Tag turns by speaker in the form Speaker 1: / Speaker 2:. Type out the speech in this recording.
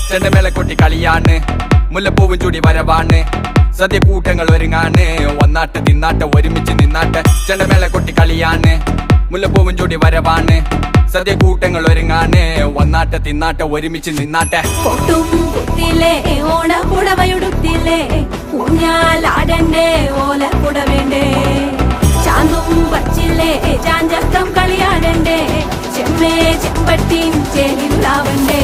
Speaker 1: ചെണ്ടമേളക്കൊട്ടി കളിയാണ്, മുല്ലപ്പൂവും ചൂടി വരവാണ്, സദ്യ കൂട്ടങ്ങൾ ഒരുങ്ങാണ്, ഒന്നാട്ട് തിന്നാട്ട് ഒരുമിച്ച് നിന്നാട്ട്. ചെണ്ടമേളക്കൊട്ടി കളിയാണ്, മുല്ലപ്പൂവും ചൂടി വരവാണ്, സദ്യ കൂട്ടങ്ങൾ ഒരുങ്ങാണ്, ഒന്നാട്ട് തിന്നാട്ട് ഒരുമിച്ച് നിന്നാട്ടെ.
Speaker 2: ഓണപ്പുടവയുടുത്തില്ലേ ഊഞ്ഞാലാടണ്ടേ ഓലക്കുട വേണ്ടേ, ചാന്തും വച്ചില്ലേ ചാഞ്ചക്കം കളിയാടണ്ടേ, ചെമ്മേ ചെമ്പട്ടിൻ ചേലിലാവണ്ടേ.